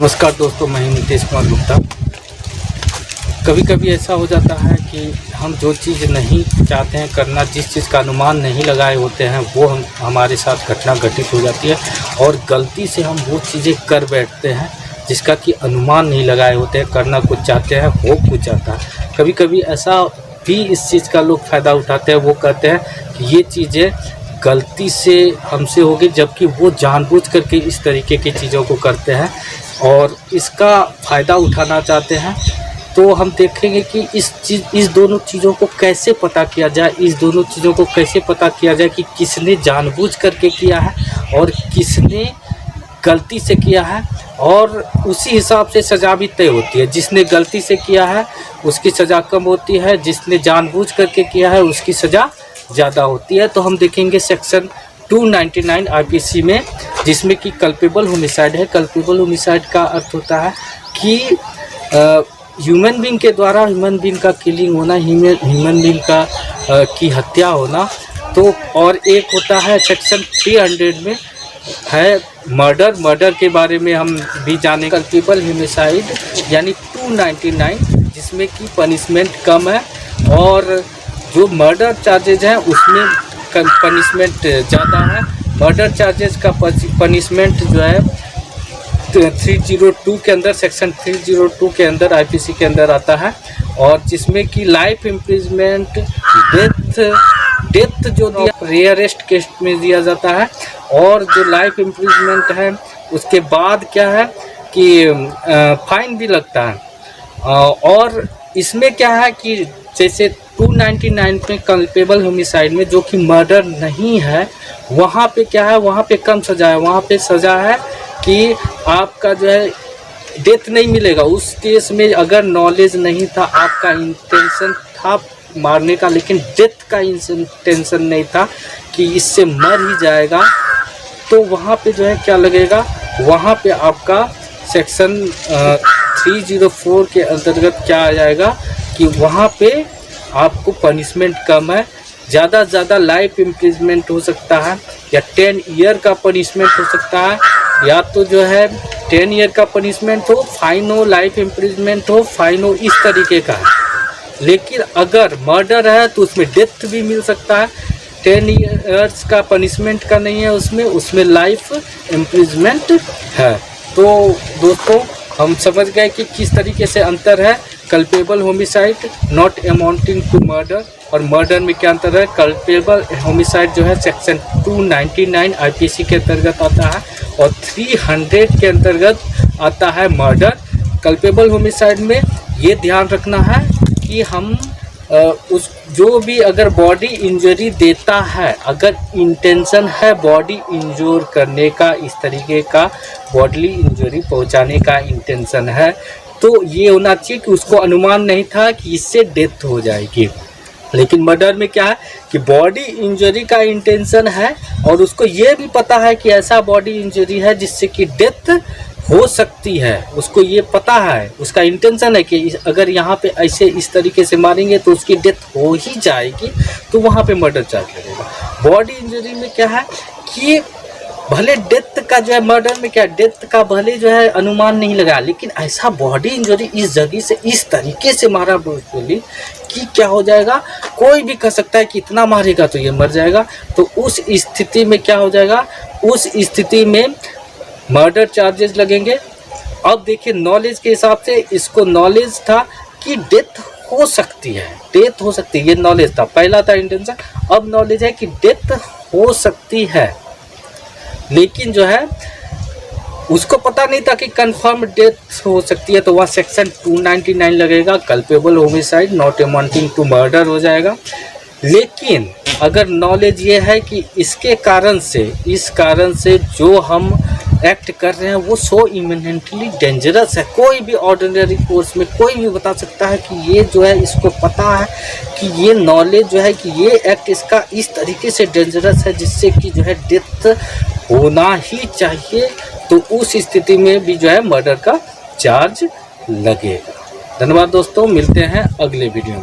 नमस्कार दोस्तों, मैं नीतीश कुमार गुप्ता। कभी कभी ऐसा हो जाता है कि हम जो चीज़ नहीं चाहते हैं करना, जिस चीज़ का अनुमान नहीं लगाए होते हैं, वो हमारे साथ घटना घटित हो जाती है और गलती से हम वो चीज़ें कर बैठते हैं जिसका कि अनुमान नहीं लगाए होते हैं। करना कुछ चाहते हैं, हो कुछ जाता है। कभी कभी ऐसा भी इस चीज़ का लोग फ़ायदा उठाते हैं। वो कहते हैं कि ये चीज़ें गलती से हमसे होगी, जबकि वो जानबूझ करके इस तरीके की चीज़ों को करते हैं और इसका फ़ायदा उठाना चाहते हैं। तो हम देखेंगे कि इस दोनों चीज़ों को कैसे पता किया जाए, इस दोनों चीज़ों को कैसे पता किया जाए कि किसने जानबूझ करके किया है और किसने गलती से किया है, और उसी हिसाब से सज़ा भी तय होती है। जिसने गलती से किया है उसकी सज़ा कम होती है, जिसने जानबूझ करके किया है उसकी सज़ा ज़्यादा होती है। तो हम देखेंगे सेक्शन 299 आईपीसी में, जिसमें कि कल्पेबल होमिसाइड है। कल्पेबल होमिसाइड का अर्थ होता है कि ह्यूमन बीइंग के द्वारा ह्यूमन बीइंग का किलिंग होना, ह्यूमन बीइंग का की हत्या होना। तो और एक होता है सेक्शन 300 में है मर्डर के बारे में हम भी जाने। कल्पेबल होमिसाइड यानी 299, जिसमें कि पनिशमेंट कम है, और जो मर्डर चार्जेज हैं उसमें पनिशमेंट ज़्यादा है। मर्डर चार्जेस का पनिशमेंट जो है 302 के अंदर, सेक्शन 302 के अंदर आईपीसी के अंदर आता है, और जिसमें कि लाइफ इम्प्रिजमेंट, डेथ जो दिया रेयरेस्ट केस में दिया जाता है। और जो लाइफ इम्प्रिजमेंट है उसके बाद क्या है कि फाइन भी लगता है। और इसमें क्या है कि जैसे 299 में कल्पेबल होमिसाइड में जो कि मर्डर नहीं है, वहाँ पे क्या है, वहाँ पे कम सज़ा है। वहाँ पे सज़ा है कि आपका जो है डेथ नहीं मिलेगा। उस केस में अगर नॉलेज नहीं था, आपका इंटेंशन था मारने का, लेकिन डेथ का इंटेंशन नहीं था कि इससे मर ही जाएगा, तो वहाँ पे जो है क्या लगेगा, वहाँ पे आपका सेक्शन 304 के अंतर्गत क्या आ जाएगा कि वहाँ पे आपको पनिशमेंट कम है। ज़्यादा से ज़्यादा लाइफ इम्प्रिजमेंट हो सकता है, या 10 ईयर का पनिशमेंट हो सकता है, या तो जो है 10 ईयर का पनिशमेंट हो, फाइन हो, लाइफ इम्प्रिजमेंट हो, फाइन हो, इस तरीके का है। लेकिन अगर मर्डर है तो उसमें डेथ भी मिल सकता है। 10 ईयर्स का पनिशमेंट का नहीं है, उसमें लाइफ इम्प्रिजमेंट है। तो दोस्तों, हम समझ गए कि किस तरीके से अंतर है culpable homicide not amounting to murder, और मर्डर में क्या अंतर है। कल्पेबल होमिसाइड जो है सेक्शन 299 आईपीसी के अंतर्गत आता है, और 300 के अंतर्गत आता है मर्डर। कल्पेबल होमिसाइड में ये ध्यान रखना है कि हम जो भी अगर बॉडी इंजरी देता है, अगर इंटेंशन है बॉडी इंजोर करने का, इस तरीके का बॉडी इंजरी पहुंचाने का इंटेंशन है, तो ये होना चाहिए कि उसको अनुमान नहीं था कि इससे डेथ हो जाएगी। लेकिन मर्डर में क्या है कि बॉडी इंजरी का इंटेंशन है, और उसको ये भी पता है कि ऐसा बॉडी इंजरी है जिससे कि डेथ हो सकती है। उसको ये पता है, उसका इंटेंशन है कि अगर यहाँ पे ऐसे इस तरीके से मारेंगे तो उसकी डेथ हो ही जाएगी, तो वहाँ पे मर्डर चार्ज लगेगा। बॉडी इंजरी में क्या है कि भले डेथ का जो है, मर्डर में क्या डेथ का भले जो है अनुमान नहीं लगा, लेकिन ऐसा बॉडी इंजरी इस जगह से इस तरीके से मारा बोली कि क्या हो जाएगा, कोई भी कह सकता है कि इतना मारेगा तो ये मर जाएगा। तो उस स्थिति में क्या हो जाएगा, उस स्थिति में मर्डर चार्जेस लगेंगे। अब देखिए, नॉलेज के हिसाब से इसको नॉलेज था कि डेथ हो सकती है, डेथ हो सकती है, ये नॉलेज था। पहला था इंटेंशन, अब नॉलेज है कि डेथ हो सकती है, लेकिन जो है उसको पता नहीं था कि कंफर्म डेथ हो सकती है। तो वहाँ सेक्शन 299 लगेगा, culpable homicide not amounting to murder हो जाएगा। लेकिन अगर नॉलेज ये है कि इस कारण से जो हम एक्ट कर रहे हैं वो सो इमिनेंटली डेंजरस है, कोई भी ऑर्डिनरी कोर्स में कोई भी बता सकता है कि ये जो है, इसको पता है कि ये नॉलेज जो है कि ये एक्ट इसका इस तरीके से डेंजरस है जिससे कि जो है डेथ होना ही चाहिए, तो उस स्थिति में भी जो है मर्डर का चार्ज लगेगा। धन्यवाद दोस्तों, मिलते हैं अगले वीडियो में।